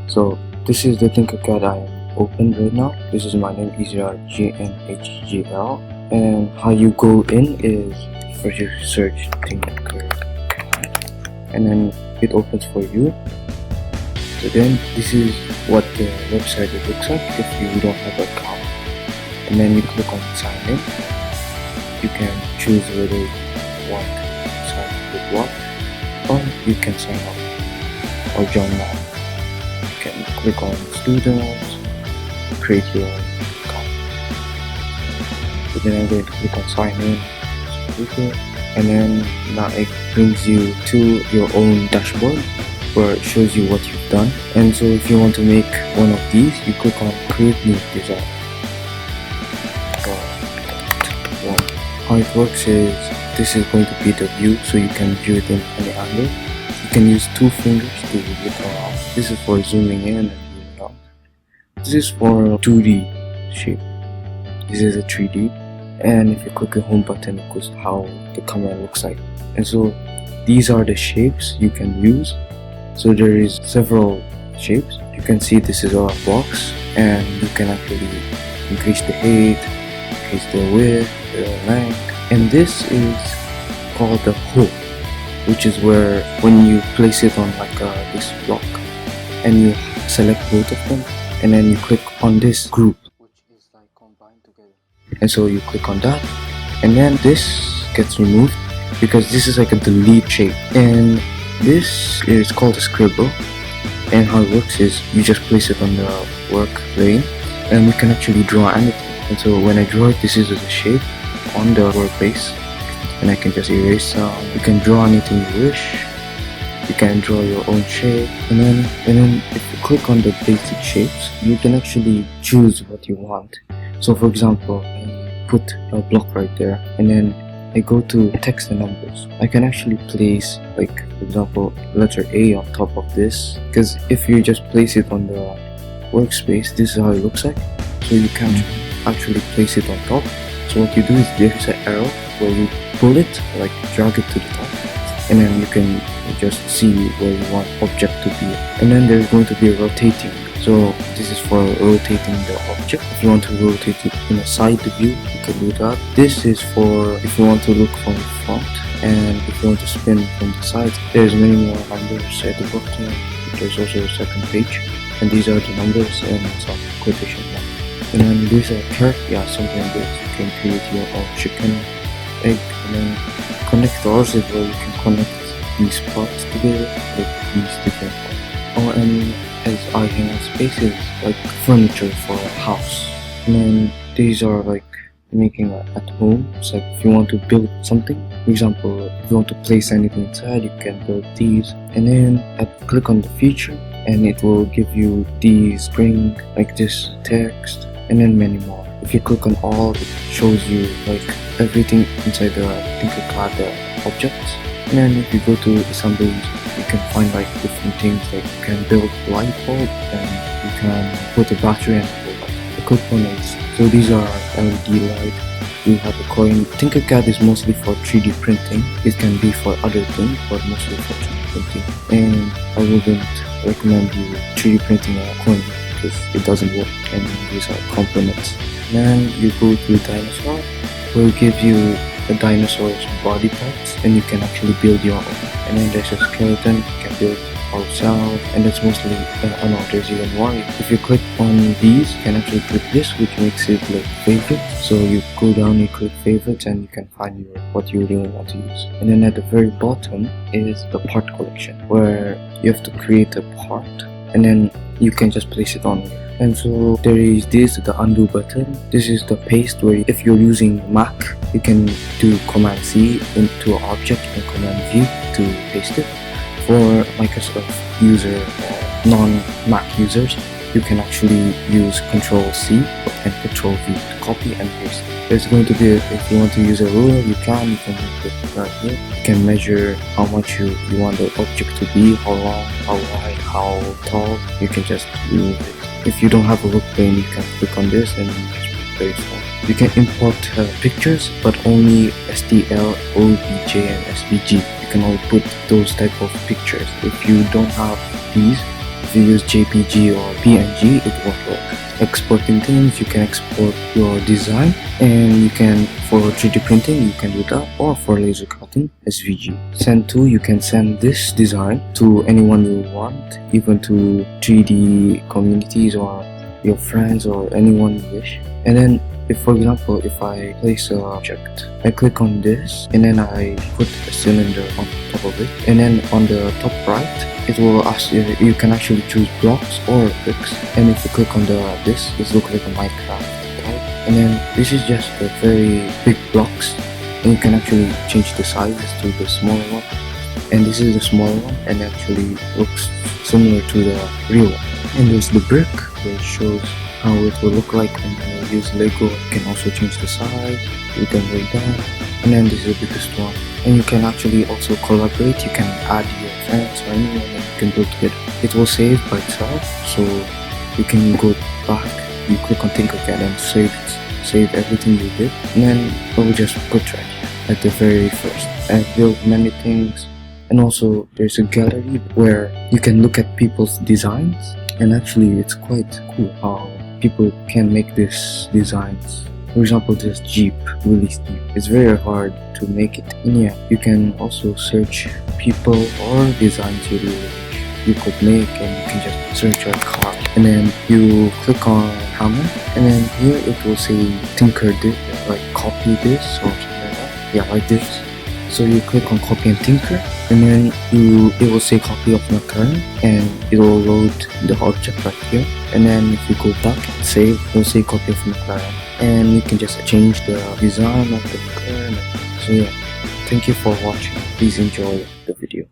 So this is the Tinkercad I am open right now. This is my name, EZRGNHGL, and how you go in is first you search Tinkercad and then it opens for you. So then this is what the website looks like if you don't have an account, and then you click on sign in. You can choose whether you want to sign up with what, or you can sign up or join now. You can click on students, create your own account. So then I'm going to click on sign in, and then now it brings you to your own dashboard where it shows you what you've done. And so if you want to make one of these, you click on create new design. How it works is this is going to be the view, so you can view it in any angle. You can use 2 fingers to look around. This is for zooming in and zooming out. This is for 2D shape. This is a 3D, and if you click the home button, it goes to how the camera looks like. And so these are the shapes you can use. So there is several shapes. You can see this is a box, and you can actually increase the height, increase the width, the length, and this is called the hole, which is where when you place it on like this block, and you select both of them, and then you click on this group, which is like combined together, and so you click on that, and then this gets removed because this is like a delete shape, and this is called a scribble. And how it works is you just place it on the work plane, and you can actually draw anything. And so when I draw it, this is the shape on the workspace, and I can just erase some. You can draw anything you wish. You can draw your own shape, and then if you click on the basic shapes, you can actually choose what you want. So for example, I put a block right there, and then I go to text and numbers. I can actually place, like for example, letter A on top of this, because if you just place it on the workspace, this is how it looks like. So you can't actually place it on top. So what you do is there's an arrow where you pull it, like drag it to the top, and then you can just see where you want object to be. And then there's going to be a rotating. So this is for rotating the object. If you want to rotate it in a side view, you can do that. This is for if you want to look from the front, and if you want to spin from the side. There's many more numbers at the bottom. There's also a second page, and these are the numbers and some quotation marks. And then there's a chart, something like this. You can create your own chicken, egg, and then connectors is where you can connect these parts together, like these different parts. Oh, and as I hang on spaces, like furniture for a house. And then these are like making at home. It's like if you want to build something, for example, if you want to place anything inside, you can build these. And then I click on the feature, and it will give you these string, like this text, and then many more. If you click on all, it shows you like everything inside the Tinkercad objects. And then if you go to assemblies, you can find like different things, like you can build light bulb, and you can put a battery and the components. So these are LED light. You have a coin. Tinkercad is mostly for 3D printing. It can be for other things, but mostly for 3D printing. And I wouldn't recommend you 3D printing a coin because it doesn't work, and these are components. Then you go to dinosaur, where it gives you the dinosaur's body parts, and you can actually build your own. And then there's a skeleton, you can build ourselves, and it's mostly there's even more. If you click on these, you can actually click this, which makes it like favorites. So you go down, you click favorites, and you can find what you really want to use. And then at the very bottom is the part collection, where you have to create a part, and then you can just place it on here. And so there is this, the undo button. This is the paste, where if you're using Mac, you can do Command C into an object and Command V to paste it. For Microsoft user or non-Mac users, you can actually use Control C and Control V to copy and paste. There's going to be, if you want to use a ruler, you can make it right here. You can measure how much you want the object to be, how long, how wide, how tall. You can just move it. If you don't have a work plane, you can click on this and just very small. You can import pictures, but only STL, OBJ, and SVG. You can only put those type of pictures. If you don't have these, If you use JPG or PNG, it won't work. Exporting things, you can export your design, and you can, for 3D printing, you can do that, or for laser cutting, SVG. Send to, you can send this design to anyone you want, even to 3D communities or your friends or anyone you wish. And then, if for example, if I place a object, I click on this, and then I put a cylinder on top of it, and then on the top right, it will ask you can actually choose blocks or bricks. And if you click on this looks like a Minecraft type, and then this is just the very big blocks, and you can actually change the sizes to the smaller one, and this is the smaller one, and actually looks similar to the real one. And there's the brick, which shows how it will look like when you use Lego. You can also change the size, you can break down, and then this is the biggest one. And you can actually also collaborate, you can add your friends or anyone, and you can build together. It will save by itself, so you can go back, you click on Tinkercad and save everything you did, and then it will just put right here at the very first. I've built many things, and also there's a gallery where you can look at people's designs, and actually it's quite cool how people can make these designs. For example, this Jeep, really steep. It's very hard to make it. And yeah, you can also search people or designs you really wish you could make, and you can just search your car. And then you click on hammer, and then here it will say tinker this, like copy this or something like that. Yeah, like this. So you click on copy and tinker, and then it will say copy of McLaren, and it will load the object right here. And then if you go back and save, it will say copy of McLaren, and you can just change the design of the McLaren. So yeah, thank you for watching. Please enjoy the video.